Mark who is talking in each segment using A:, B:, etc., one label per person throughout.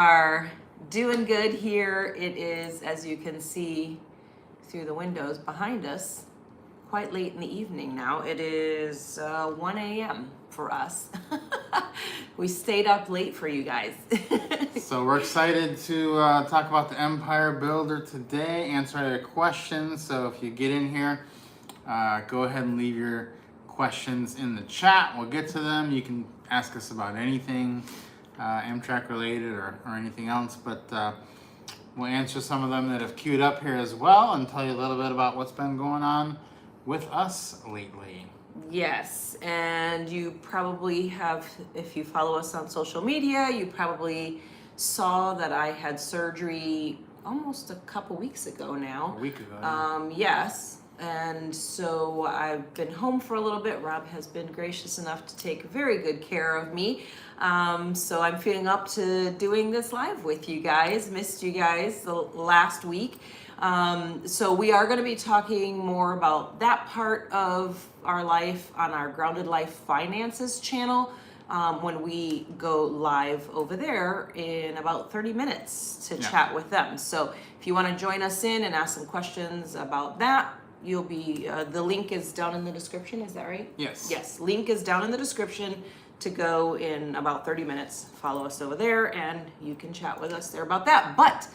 A: Are doing good here. It is, as you can see through the windows behind us, quite late in the evening now. It is 1 a.m. for us. We stayed up late for you guys.
B: So we're excited to talk about the Empire Builder today, answer your questions. So if you get in here, go ahead and leave your questions in the chat. We'll get to them. You can ask us about anything Amtrak related or anything else, but we'll answer some of them that have queued up here as well and tell you a little bit about what's been going on with us lately.
A: Yes, and you probably have, if you follow us on social media, you probably saw that I had surgery almost a couple weeks ago now.
B: A week ago.
A: Yes, and so I've been home for a little bit. Rob has been gracious enough to take very good care of me. So I'm feeling up to doing this live with you guys. Missed you guys the last week. So we are going to be talking more about that part of our life on our Grounded Life Finances channel when we go live over there in about 30 minutes to chat with them. So if you want to join us in and ask some questions about that, you'll be, the link is down in the description. Is that right?
B: Yes.
A: Yes, link is down in the description to go in about 30 minutes. Follow us over there and you can chat with us there about that. But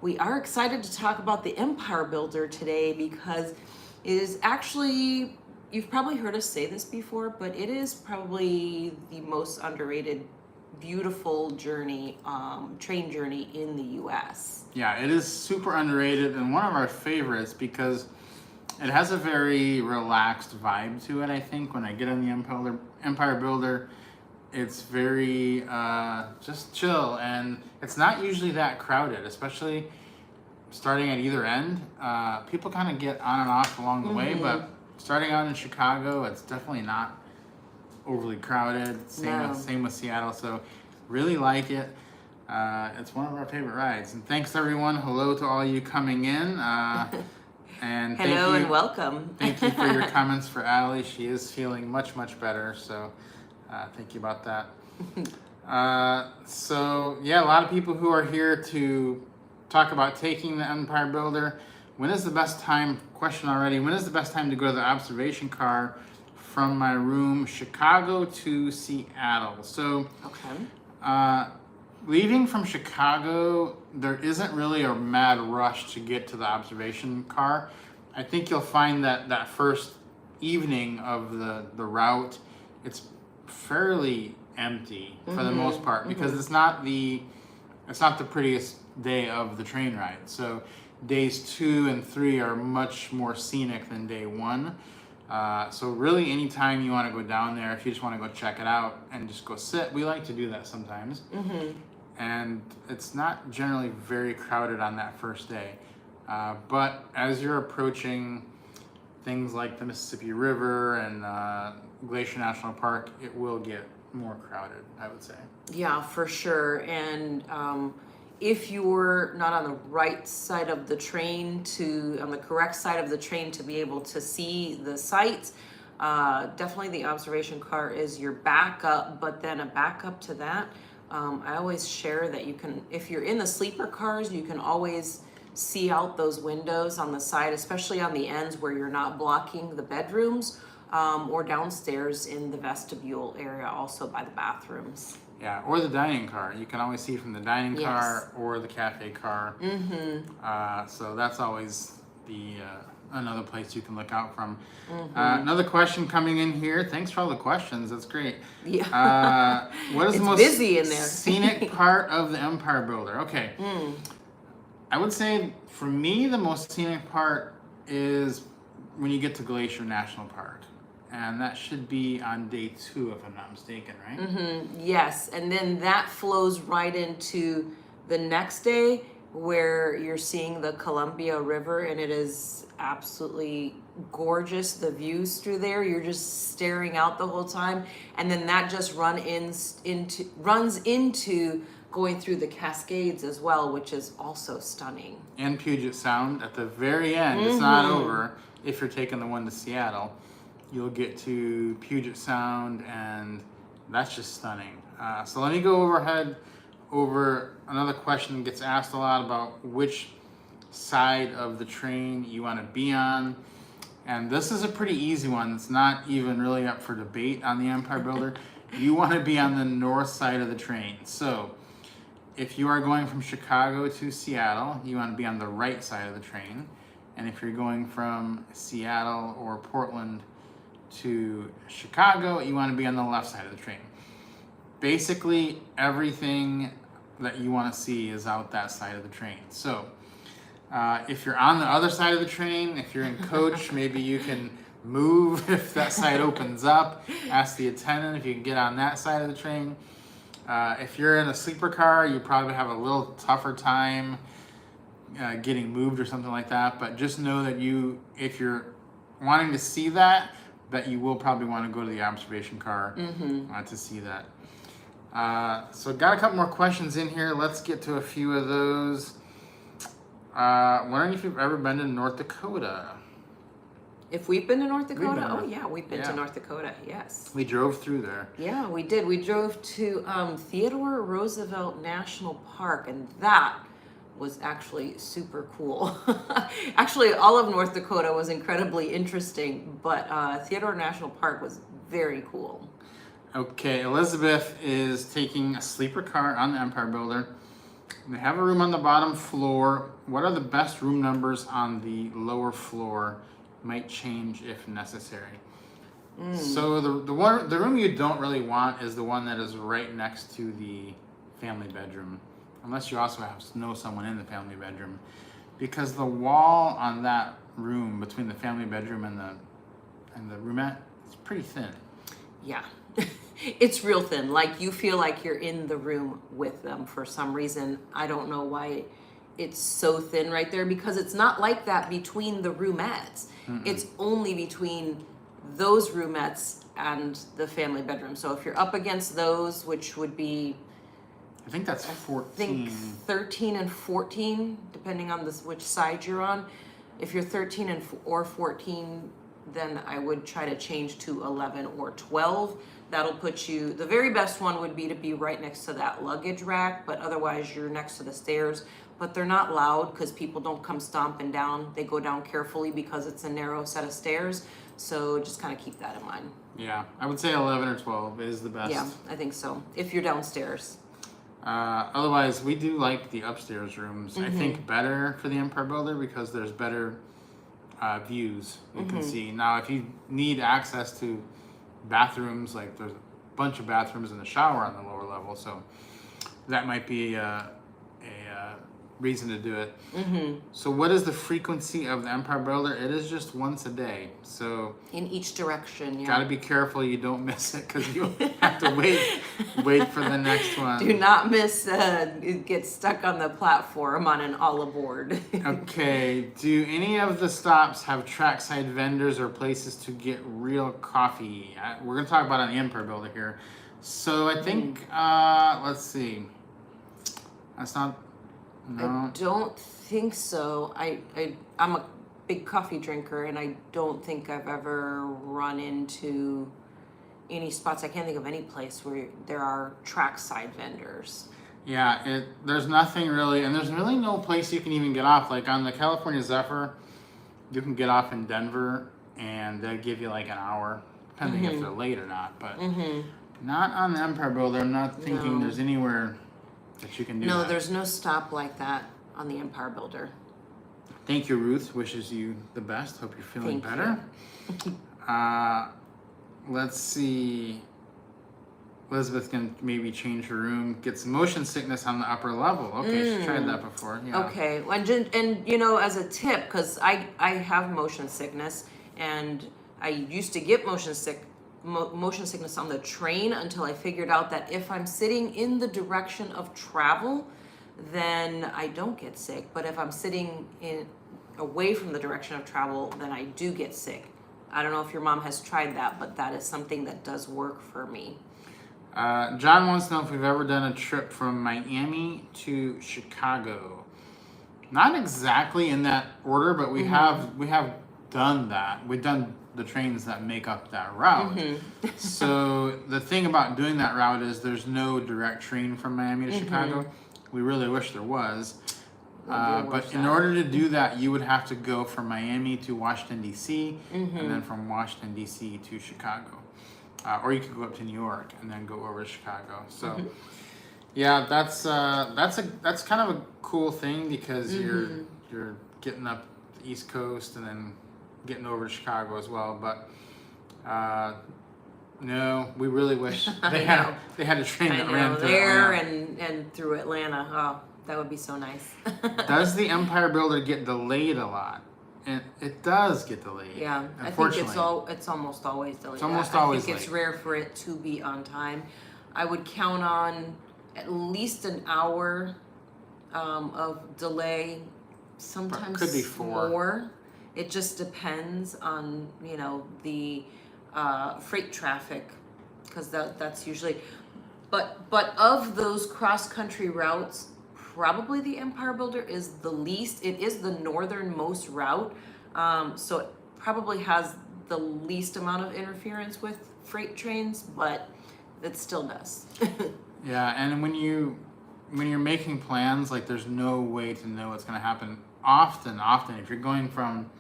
A: we are excited to talk about the Empire Builder today because it is actually, you've probably heard us say this before, but it is probably the most underrated, beautiful journey, train journey in the US.
B: Yeah, it is super underrated and one of our favorites because it has a very relaxed vibe to it, I think. When I get on the Empire Builder, it's very just chill, and it's not usually that crowded, especially starting at either end. People kind of get on and off along the way, but starting out in Chicago, it's definitely not overly crowded. Same with Seattle, so really like it. It's one of our favorite rides. And thanks everyone. Hello to all you coming in. And
A: hello and welcome.
B: Thank you for your comments for Allie. She is feeling much better, so thank you about that. So yeah, a lot of people who are here to talk about taking the Empire Builder. When is the best time, question already, when is the best time to go to the observation car from my room, Chicago to Seattle? So leaving from Chicago, there isn't really a mad rush to get to the observation car. I think you'll find that that first evening of the route, it's fairly empty for the most part because it's not the prettiest day of the train ride. So days 2 and 3 are much more scenic than day 1. So really anytime you want to go down there, if you just want to go check it out and just go sit, we like to do that sometimes. And it's not generally very crowded on that first day. But as you're approaching things like the Mississippi River and Glacier National Park, it will get more crowded, I would say.
A: Yeah, for sure. And if you're not on the right side of the train on the correct side of the train to be able to see the sights, definitely the observation car is your backup, but then a backup to that, I always share that you can, if you're in the sleeper cars, you can always see out those windows on the side, especially on the ends where you're not blocking the bedrooms, or downstairs in the vestibule area, also by the bathrooms.
B: Yeah, or the dining car. You can always see from the dining car or the cafe car. So that's always the another place you can look out from. Another question coming in here. Thanks for all the questions. That's great.
A: Yeah.
B: What is
A: it's
B: the most
A: busy in there.
B: scenic part of the Empire Builder? Okay. I would say for me the most scenic part is when you get to Glacier National Park. And that should be on day 2, if I'm not mistaken, right?
A: Yes, and then that flows right into the next day where you're seeing the Columbia River, and it is absolutely gorgeous. The views through there, you're just staring out the whole time, and then that just runs into going through the Cascades as well, which is also stunning.
B: And Puget Sound at the very end. It's not over if you're taking the one to Seattle. You'll get to Puget Sound, and that's just stunning. So let me go overhead over another question that gets asked a lot about which side of the train you want to be on. And this is a pretty easy one. It's not even really up for debate on the Empire Builder. You want to be on the north side of the train. So if you are going from Chicago to Seattle, you want to be on the right side of the train. And if you're going from Seattle or Portland to Chicago, you want to be on the left side of the train. Basically, everything that you want to see is out that side of the train. So if you're on the other side of the train, if you're in coach, maybe you can move if that side opens up. Ask the attendant if you can get on that side of the train. If you're in a sleeper car, you probably have a little tougher time getting moved or something like that. But just know that if you're wanting to see that you will probably want to go to the observation car to see that. So got a couple more questions in here. Let's get to a few of those. Wondering if you've ever been to North Dakota.
A: If we've been to North Dakota?
B: been
A: Oh,
B: there.
A: yeah, we've been to North Dakota, yes.
B: We drove through there.
A: Yeah, we did. We drove to Theodore Roosevelt National Park, and that was actually super cool. Actually, all of North Dakota was incredibly interesting, but Theodore National Park was very cool.
B: Okay, Elizabeth is taking a sleeper car on the Empire Builder. They have a room on the bottom floor. What are the best room numbers on the lower floor? Might change if necessary. So the room you don't really want is the one that is right next to the family bedroom, unless you also know someone in the family bedroom, because the wall on that room between the family bedroom and the roomette is pretty thin.
A: Yeah. It's real thin. Like, you feel like you're in the room with them for some reason. I don't know why it's so thin right there, because it's not like that between the roomettes. It's only between those roomettes and the family bedroom. So if you're up against those, which would be,
B: I think that's 14.
A: I think 13 and 14, depending on which side you're on. If you're 13 or 14, then I would try to change to 11 or 12. That'll put you, the very best one would be to be right next to that luggage rack, but otherwise you're next to the stairs. But they're not loud because people don't come stomping down. They go down carefully because it's a narrow set of stairs. So just kind of keep that in mind.
B: Yeah, I would say 11 or 12 is the best.
A: Yeah, I think so, if you're downstairs.
B: Otherwise, we do like the upstairs rooms. I think better for the Empire Builder because there's better views you can see. Now, if you need access to bathrooms, like there's a bunch of bathrooms and a shower on the lower level, so that might be a reason to do it. So what is the frequency of the Empire Builder? It is just once a day. So
A: in each direction, yeah.
B: Got to be careful you don't miss it, because you have to wait for the next one.
A: Do not miss, get stuck on the platform on an all aboard.
B: Okay, do any of the stops have trackside vendors or places to get real coffee? We're going to talk about on the Empire Builder here. So I think, let's see. That's not, no.
A: I don't think so. I'm a big coffee drinker, and I don't think I've ever run into any spots. I can't think of any place where there are trackside vendors.
B: Yeah, there's nothing really, and there's really no place you can even get off. Like on the California Zephyr, you can get off in Denver, and they'll give you like an hour, depending if they're late or not. But not on the Empire Builder. I'm not thinking there's anywhere that you can do that.
A: No, there's no stop like that on the Empire Builder.
B: Thank you, Ruth. Wishes you the best. Hope you're feeling better. Let's see. Elizabeth can maybe change her room. Get some motion sickness on the upper level. Okay, she tried that before. Yeah.
A: Okay, and you know, as a tip, because I have motion sickness, and I used to get motion sickness on the train until I figured out that if I'm sitting in the direction of travel, then I don't get sick. But if I'm sitting away from the direction of travel, then I do get sick. I don't know if your mom has tried that, but that is something that does work for me.
B: John wants to know if we've ever done a trip from Miami to Chicago. Not exactly in that order, but we have done that. We've done the trains that make up that route. So the thing about doing that route is there's no direct train from Miami to Chicago. We really wish there was. But in order to do that, you would have to go from Miami to Washington, D.C., and then from Washington, D.C. to Chicago. Or you could go up to New York and then go over to Chicago. So, yeah, that's kind of a cool thing because you're getting up the East Coast and then getting over to Chicago as well. But no, we really wish they had a train that ran through
A: there
B: Atlanta.
A: and through Atlanta. Oh, that would be so nice.
B: Does the Empire Builder get delayed a lot? And it does get delayed.
A: Yeah, I think it's almost always delayed.
B: It's almost always
A: I think it's
B: late.
A: rare for it to be on time. I would count on at least an hour of delay. Sometimes
B: could be 4.
A: more. It just depends on the freight traffic, because that's usually. But of those cross country routes, probably the Empire Builder is the least. It is the northernmost route, so it probably has the least amount of interference with freight trains, but it still does.
B: Yeah, and when you're making plans, like there's no way to know what's going to happen. Often, if you're going from,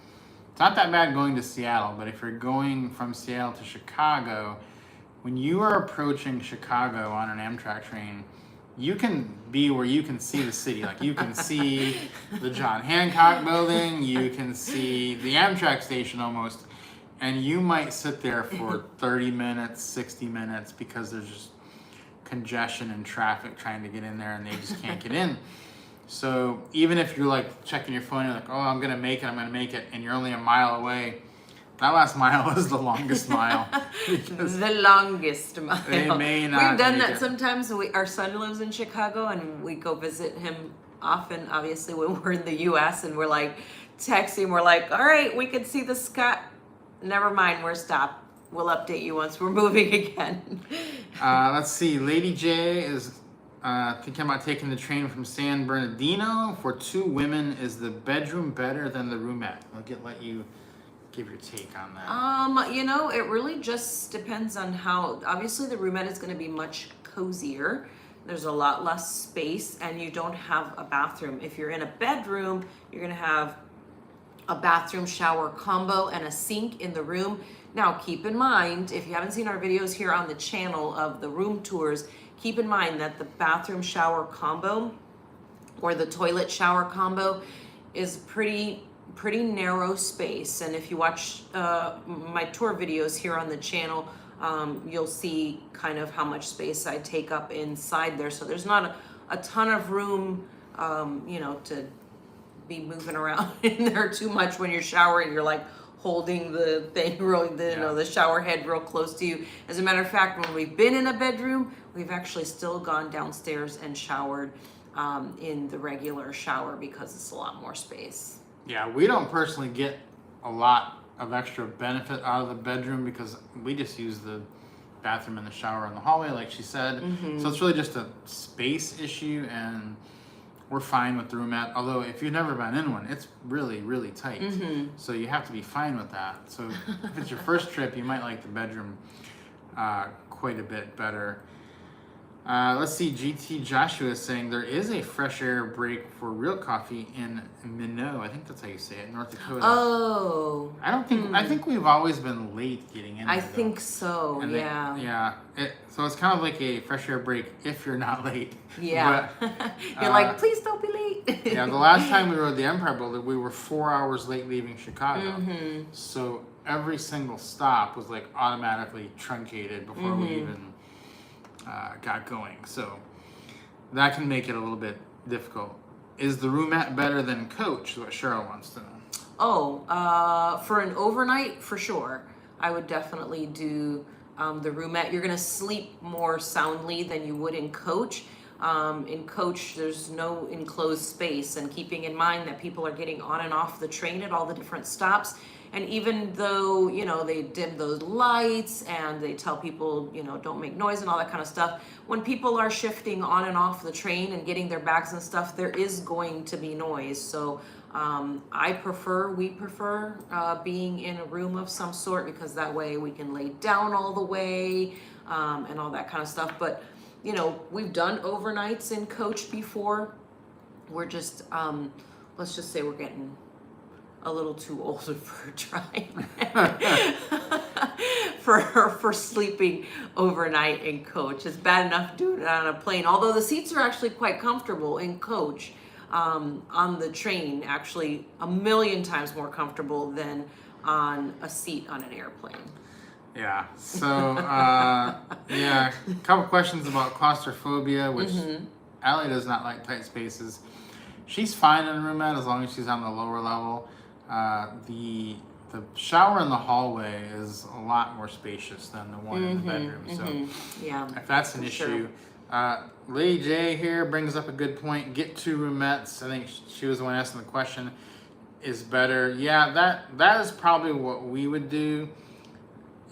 B: it's not that bad going to Seattle, but if you're going from Seattle to Chicago, when you are approaching Chicago on an Amtrak train, you can be where you can see the city. Like you can see the John Hancock building, you can see the Amtrak station almost, and you might sit there for 30 minutes, 60 minutes because there's just congestion and traffic trying to get in there and they just can't get in. So even if you're like checking your phone, you're like, oh, I'm gonna make it, and you're only a mile away, that last mile is the longest mile.
A: The longest mile.
B: They may not.
A: We've done
B: make
A: that
B: it.
A: sometimes. Our son lives in Chicago, and we go visit him often. Obviously, when we're in the U.S. and we're like texting, we're like, "All right, we can see the sky. Never mind, we're stopped. We'll update you once we're moving again."
B: Let's see. Lady J is thinking about taking the train from San Bernardino. For 2 women, is the bedroom better than the roomette? Let you give your take on that.
A: It really just depends on how. Obviously, the roomette is going to be much cozier. There's a lot less space, and you don't have a bathroom. If you're in a bedroom, you're going to have a bathroom shower combo and a sink in the room. Now, keep in mind, if you haven't seen our videos here on the channel of the room tours, keep in mind that the bathroom shower combo or the toilet shower combo is pretty narrow space. And if you watch my tour videos here on the channel, you'll see kind of how much space I take up inside there. So there's not a ton of room, to be moving around in there too much when you're showering. You're like holding the thing the shower head real close to you. As a matter of fact, when we've been in a bedroom, we've actually still gone downstairs and showered in the regular shower because it's a lot more space.
B: Yeah, we don't personally get a lot of extra benefit out of the bedroom because we just use the bathroom and the shower in the hallway, like she said. So it's really just a space issue, and we're fine with the roomette. Although if you've never been in one, it's really, really tight. So you have to be fine with that. So if it's your first trip, you might like the bedroom quite a bit better. Let's see, GT Joshua is saying there is a fresh air break for real coffee in Minot. I think that's how you say it, North Dakota.
A: Oh.
B: I think we've always been late getting in.
A: I think so,
B: and
A: yeah.
B: So it's kind of like a fresh air break if you're not late.
A: Yeah.
B: But,
A: you're like, please don't be late.
B: Yeah, the last time we rode the Empire Builder, we were 4 hours late leaving Chicago. So every single stop was like automatically truncated before we even got going. So that can make it a little bit difficult. Is the roomette better than coach? Is what Cheryl wants to know.
A: For an overnight, for sure. I would definitely do the roomette. You're going to sleep more soundly than you would in coach. In coach, there's no enclosed space, and keeping in mind that people are getting on and off the train at all the different stops. And even though, they dim those lights and they tell people, don't make noise and all that kind of stuff, when people are shifting on and off the train and getting their bags and stuff, there is going to be noise. So We prefer being in a room of some sort, because that way we can lay down all the way, and all that kind of stuff. But, you know, we've done overnights in coach before. We're just, let's just say we're getting a little too old for driving for sleeping overnight in coach. It's bad enough doing it on a plane, although the seats are actually quite comfortable in coach. On the train, actually a million times more comfortable than on a seat on an airplane.
B: Yeah. So, yeah, a couple questions about claustrophobia, which Allie does not like tight spaces. She's fine in a roomette as long as she's on the lower level. The shower in the hallway is a lot more spacious than the one in the bedroom. So,
A: yeah,
B: if that's an issue. Lady J here brings up a good point. Get 2 roomettes. I think she was the one asking the question. Is better. Yeah, that is probably what we would do.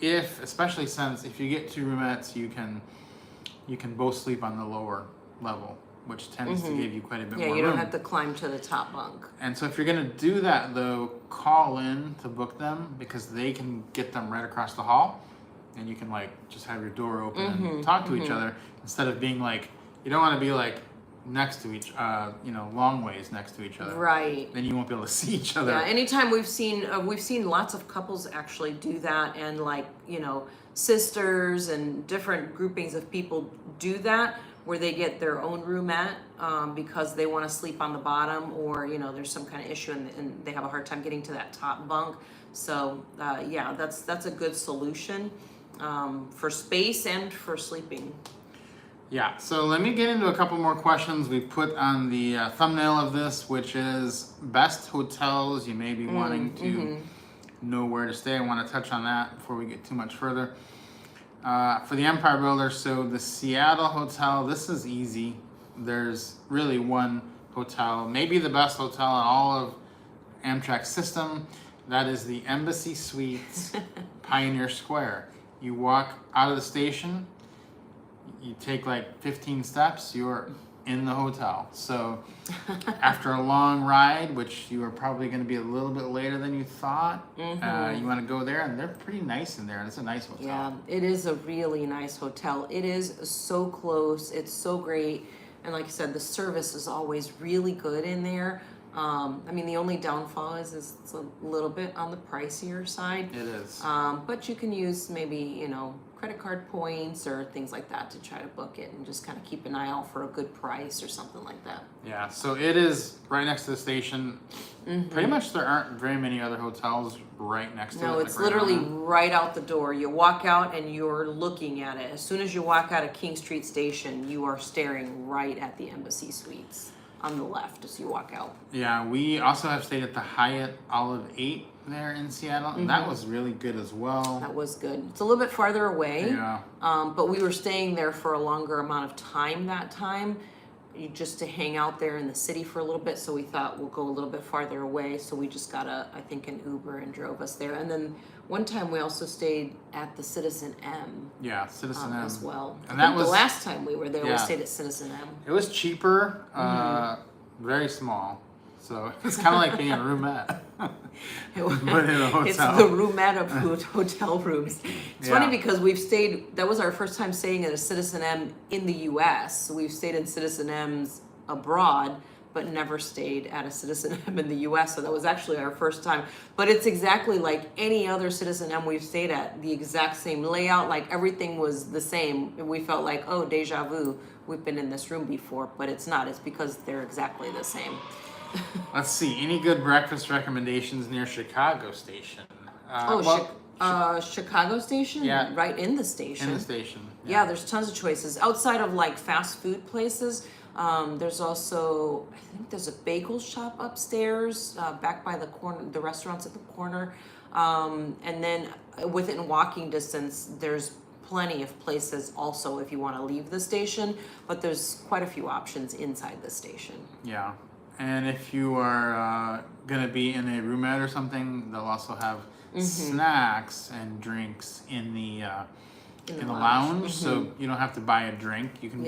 B: Especially since if you get 2 roomettes, you can both sleep on the lower level, which tends to give you quite a bit more room.
A: Yeah, you don't have to climb to the top bunk.
B: And so if you're gonna do that though, call in to book them, because they can get them right across the hall, and you can like just have your door open and talk to each other, instead of being like, you don't want to be like next to long ways next to each other.
A: Right.
B: Then you won't be able to see each other.
A: Yeah. Anytime we've seen lots of couples actually do that, and like, sisters and different groupings of people do that, where they get their own roomette because they want to sleep on the bottom, or there's some kind of issue and they have a hard time getting to that top bunk. So yeah, that's a good solution for space and for sleeping.
B: Yeah, so let me get into a couple more questions we put on the thumbnail of this, which is best hotels you may be wanting to know where to stay. I want to touch on that before we get too much further. For the Empire Builder, so the Seattle hotel, this is easy. There's really one hotel, maybe the best hotel in all of Amtrak's system. That is the Embassy Suites, Pioneer Square. You walk out of the station, you take like 15 steps, you're in the hotel. So after a long ride, which you are probably going to be a little bit later than you thought, you want to go there, and they're pretty nice in there. It's a nice hotel.
A: Yeah, it is a really nice hotel. It is so close. It's so great. And like I said, the service is always really good in there. I mean, the only downfall is it's a little bit on the pricier side.
B: It is.
A: But you can use maybe, credit card points or things like that to try to book it, and just kind of keep an eye out for a good price or something like that.
B: Yeah, so it is right next to the station. Pretty much there aren't very many other hotels right next to it.
A: No, it's literally right out the door. You walk out and you're looking at it. As soon as you walk out of King Street Station, you are staring right at the Embassy Suites on the left as you walk out.
B: Yeah, we also have stayed at the Hyatt Olive 8 there in Seattle, and that was really good as well.
A: That was good. It's a little bit farther away,
B: Yeah.
A: But we were staying there for a longer amount of time that time, just to hang out there in the city for a little bit. So we thought we'll go a little bit farther away. So we just got I think an Uber and drove us there. And then one time we also stayed at the Citizen M.
B: Yeah, Citizen M
A: as well.
B: And
A: I
B: that
A: think
B: was
A: the last time we were there, we
B: yeah.
A: stayed at Citizen M.
B: It was cheaper, very small. So it's kind of like being a roomette, but in a hotel.
A: It's the roomette of hotel rooms. It's
B: Yeah.
A: funny because that was our first time staying at a Citizen M in the U.S. So we've stayed in Citizen M's abroad, but never stayed at a Citizen M in the U.S. So that was actually our first time. But it's exactly like any other Citizen M we've stayed at, the exact same layout, like everything was the same. And we felt like, oh, deja vu, we've been in this room before, but it's not. It's because they're exactly the same.
B: Let's see, any good breakfast recommendations near Chicago Station?
A: Chicago Station?
B: Yeah.
A: Right in the station.
B: In the station.
A: Yeah, there's tons of choices. Outside of like fast food places, there's also, I think there's a bagel shop upstairs, back by the corner, the restaurant's at the corner. And then within walking distance, there's plenty of places also if you want to leave the station, but there's quite a few options inside the station.
B: Yeah. And if you are going to be in a roomette or something, they'll also have snacks and drinks in the in the lounge, so you don't have to buy a drink. You can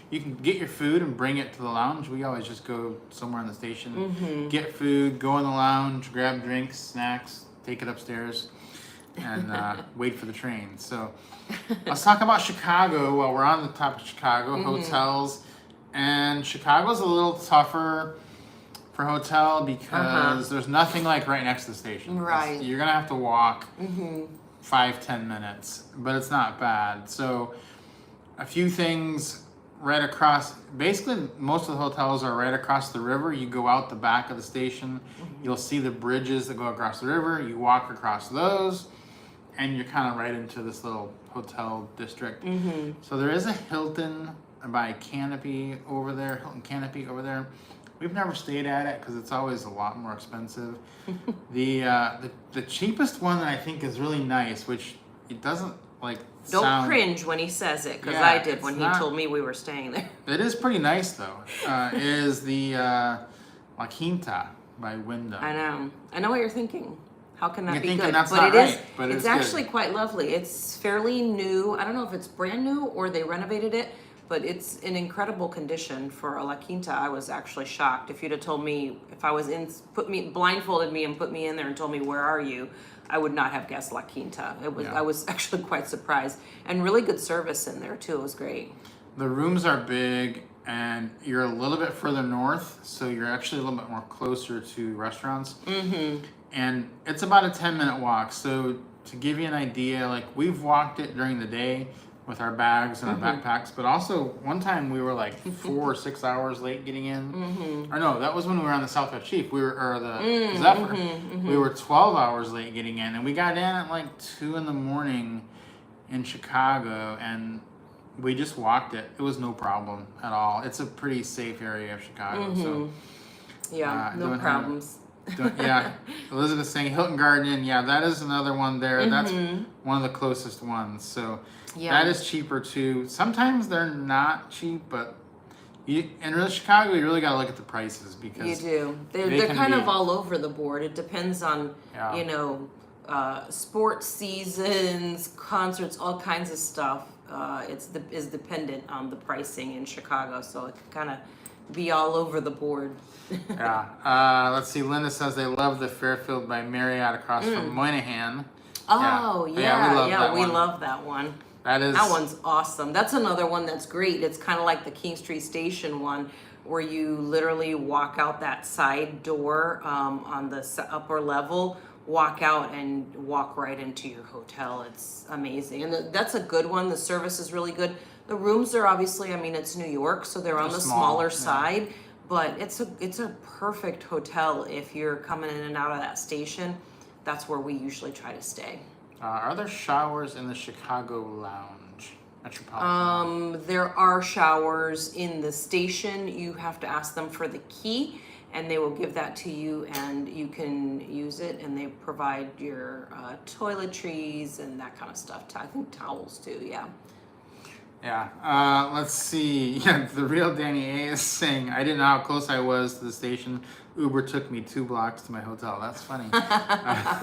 B: you can get your food and bring it to the lounge. We always just go somewhere in the station, get food, go in the lounge, grab drinks, snacks, take it upstairs, and wait for the train. So let's talk about Chicago while we're on the topic of Chicago, hotels. And Chicago's a little tougher for hotel because there's nothing like right next to the station.
A: Right.
B: You're going to have to walk 5-10 minutes, but it's not bad. So a few things right across, basically most of the hotels are right across the river. You go out the back of the station, you'll see the bridges that go across the river. You walk across those, and you're kind of right into this little hotel district. So there is a Hilton by Canopy over there, Hilton Canopy over there. We've never stayed at it because it's always a lot more expensive. The cheapest one that I think is really nice, which it doesn't like
A: Don't cringe when he says it, because I did when he told me we were staying there.
B: It is pretty nice though. Is the La Quinta by Wyndham.
A: I know what you're thinking. How can that be good?
B: That's
A: but
B: not
A: it is.
B: right, but
A: it's actually quite lovely. It's fairly new. I don't know if it's brand new or they renovated it, but it's in incredible condition for a La Quinta. I was actually shocked. If you'd have told me, if I was blindfolded me and put me in there and told me, where are you? I would not have guessed La Quinta. I was actually quite surprised. And really good service in there too. It was great.
B: The rooms are big and you're a little bit further north, so you're actually a little bit more closer to restaurants. And it's about a 10-minute walk. So to give you an idea, like we've walked it during the day with our bags and our backpacks, but also one time we were like 4 or 6 hours late getting in. Or no, that was when we were on the Southwest Chief. Or the Zephyr. We were 12 hours late getting in, and we got in at like 2 in the morning in Chicago, and we just walked it. It was no problem at all. It's a pretty safe area of Chicago. So
A: no problems.
B: Elizabeth's saying Hilton Garden Inn. Yeah, that is another one there. That's one of the closest ones. So that is cheaper too. Sometimes they're not cheap, but in really Chicago, you really got to look at the prices because
A: you do. They're kind of all over the board. It depends on sports seasons, concerts, all kinds of stuff. Is dependent on the pricing in Chicago, so it can kind of be all over the board.
B: Let's see. Linda says they love the Fairfield by Marriott across from Moynihan.
A: Oh,
B: we
A: love that one. That one's awesome. That's another one that's great. It's kind of like the King Street Station one, where you literally walk out that side door on the upper level, walk out and walk right into your hotel. It's amazing. And that's a good one. The service is really good. The rooms are obviously, it's New York, so they're on the smaller side, but it's a perfect hotel if you're coming in and out of that station. That's where we usually try to stay.
B: Are there showers in the Chicago Lounge? Metropolitan?
A: There are showers in the station. You have to ask them for the key, and they will give that to you, and you can use it, and they provide your toiletries and that kind of stuff. I think towels too,
B: let's see. The real Danny A is saying, I didn't know how close I was to the station. Uber took me 2 blocks to my hotel. That's funny.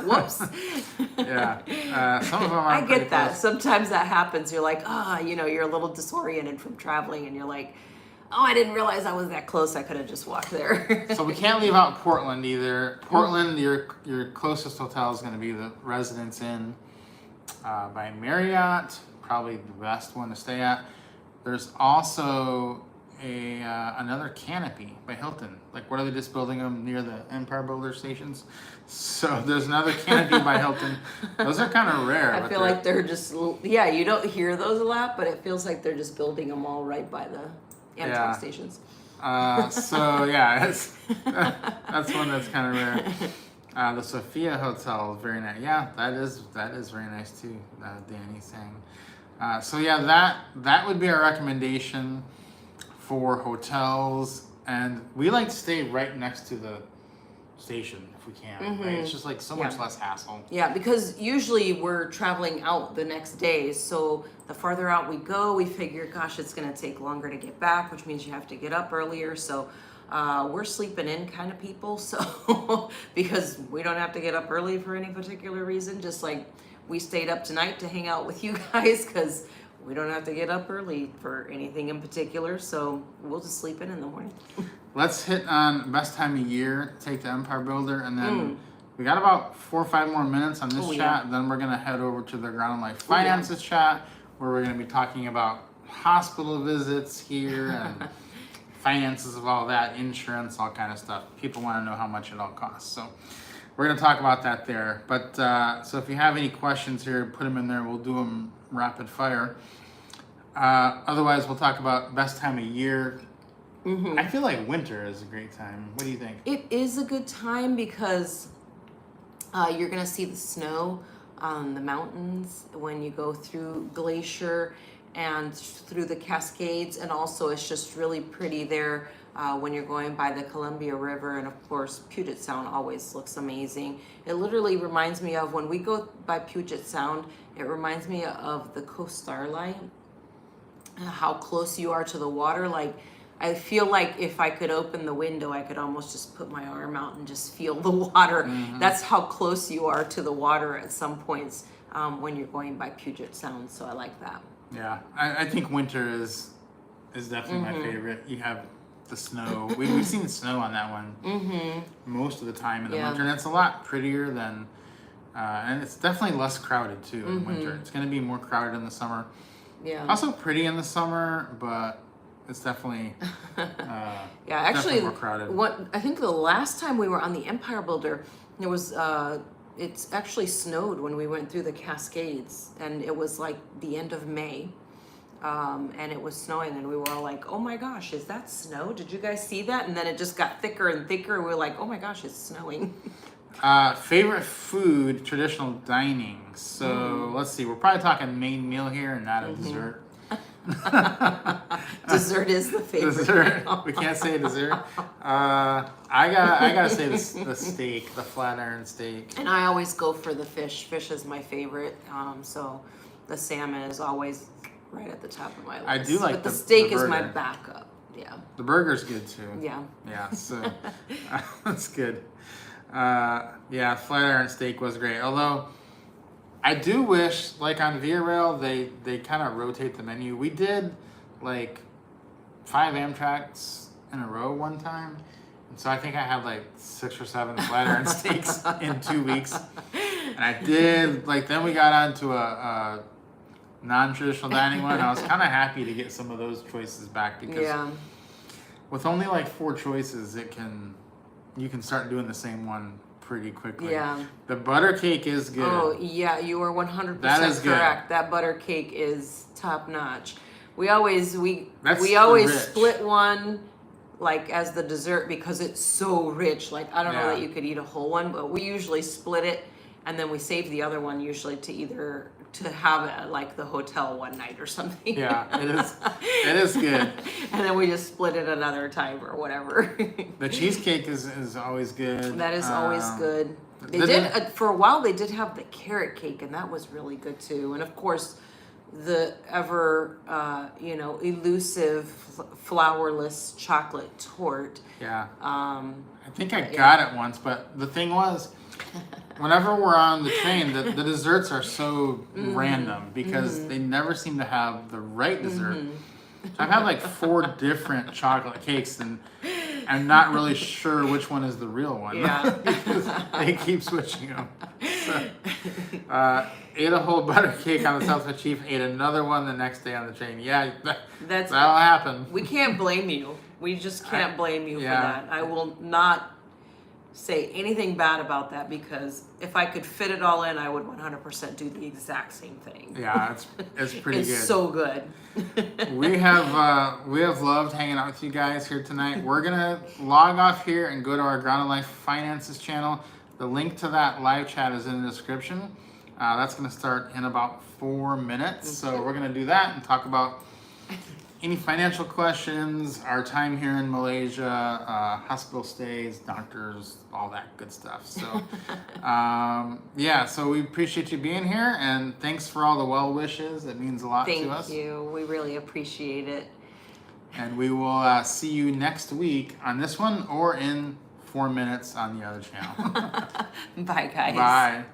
A: Whoops.
B: Some of them are
A: I get that. Close. Sometimes that happens. You're like, you're a little disoriented from traveling, and you're like, oh, I didn't realize I was that close. I could have just walked there.
B: So we can't leave out Portland either. Portland, your closest hotel is going to be the Residence Inn by Marriott. Probably the best one to stay at. There's also another Canopy by Hilton. Like, what are they just building them near the Empire Builder stations? So there's another Canopy by Hilton. Those are kind of rare.
A: I feel like they're just, you don't hear those a lot, but it feels like they're just building them all right by the Amtrak stations.
B: It's that's one that's kind of rare. The Sophia Hotel is very nice. Yeah, that is very nice too. Danny's saying. That would be our recommendation for hotels, and we like to stay right next to the station if we can. Right? It's just like so much less hassle.
A: Yeah, because usually we're traveling out the next day, so the farther out we go, we figure, gosh, it's going to take longer to get back, which means you have to get up earlier. So we're sleeping in kind of people, so because we don't have to get up early for any particular reason, just like we stayed up tonight to hang out with you guys because we don't have to get up early for anything in particular, so we'll just sleep in the morning.
B: Let's hit on best time of year, take the Empire Builder, and then we got about 4 or 5 more minutes on this chat. Then we're going to head over to the Ground and Life Finances chat, where we're going to be talking about hospital visits here and finances of all that, insurance, all kind of stuff. People want to know how much it all costs. So we're going to talk about that there. But so if you have any questions here, put them in there. We'll do them rapid fire. Otherwise, we'll talk about best time of year. I feel like winter is a great time. What do you think?
A: It is a good time because you're going to see the snow on the mountains when you go through Glacier and through the Cascades, and also it's just really pretty there when you're going by the Columbia River, and of course Puget Sound always looks amazing. It literally reminds me of when we go by Puget Sound, it reminds me of the Coast Starlight, how close you are to the water. Like, I feel like if I could open the window, I could almost just put my arm out and just feel the water. That's how close you are to the water at some points when you're going by Puget Sound. So I like that.
B: Yeah, I think winter is definitely my favorite. You have the snow. We've seen snow on that one most of the time in the winter, and it's a lot prettier than, and it's definitely less crowded too in winter. It's going to be more crowded in the summer.
A: Yeah.
B: Also pretty in the summer, but it's definitely
A: actually
B: definitely more crowded.
A: What I think the last time we were on the Empire Builder, there was it's actually snowed when we went through the Cascades, and it was like the end of May, and it was snowing, and we were all like, oh my gosh, is that snow? Did you guys see that? And then it just got thicker and thicker, and we were like, oh my gosh, it's snowing.
B: Favorite food, traditional dining. So let's see, we're probably talking main meal here and not a dessert.
A: Dessert is the favorite.
B: Dessert. We can't say dessert. I gotta say the steak, the flat iron steak.
A: And I always go for the fish. Fish is my favorite. So the salmon is always right at the top of my list.
B: I do like,
A: but the steak
B: the
A: is my
B: burger.
A: backup. Yeah.
B: The burger's good too.
A: Yeah.
B: Yeah. So that's good. Yeah, flat iron steak was great. Although I do wish, like on Via Rail, they kind of rotate the menu. We did like 5 Amtraks in a row one time, and so I think I had like 6 or 7 flat iron steaks in 2 weeks. And I did like, then we got onto a non-traditional dining one. And I was kind of happy to get some of those choices back because with only like 4 choices, you can start doing the same one pretty quickly. Yeah. The butter cake is good.
A: Oh, yeah, you are 100%
B: That is
A: correct.
B: good.
A: That butter cake is top notch. We always
B: rich.
A: split one like as the dessert because it's so rich. Like, I don't know that you could eat a whole one, but we usually split it, and then we save the other one usually to have it at like the hotel one night or something.
B: Yeah, it is good.
A: And then we just split it another time or whatever.
B: The cheesecake is always good.
A: That is always good. For a while they did have the carrot cake, and that was really good too. And of course, the ever elusive flourless chocolate torte.
B: Yeah. I think I got it once, but the thing was, whenever we're on the train, the desserts are so random because they never seem to have the right dessert. So I've had like 4 different chocolate cakes, and I'm not really sure which one is the real one.
A: Yeah.
B: Because they keep switching them. So, ate a whole butter cake on the Southwest Chief, ate another one the next day on the train. Yeah, that'll happen.
A: We can't blame you. We just can't blame you for that. I will not say anything bad about that because if I could fit it all in, I would 100% do the exact same thing.
B: Yeah, it's pretty good.
A: It's so good.
B: We have loved hanging out with you guys here tonight. We're gonna log off here and go to our Ground and Life Finances channel. The link to that live chat is in the description. That's gonna start in about 4 minutes. So we're gonna do that and talk about any financial questions, our time here in Malaysia, hospital stays, doctors, all that good stuff. So, so we appreciate you being here, and thanks for all the well wishes. It means a lot to us.
A: Thank you. We really appreciate it.
B: And we will see you next week on this one or in 4 minutes on the other channel.
A: Bye, guys.
B: Bye.